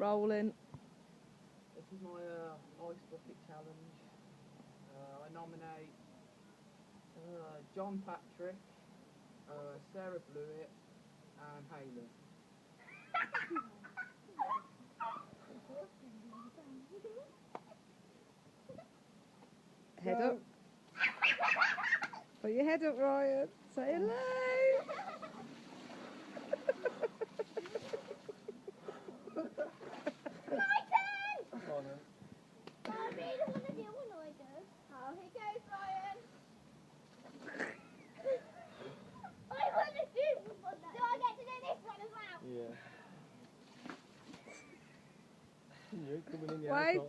Rolling. This is my ice bucket challenge. I nominate John Patrick, Sarah Blewett, and Hayley. Head up. Put your head up, Ryan. Say hello. Yeah. You're coming in the Wait,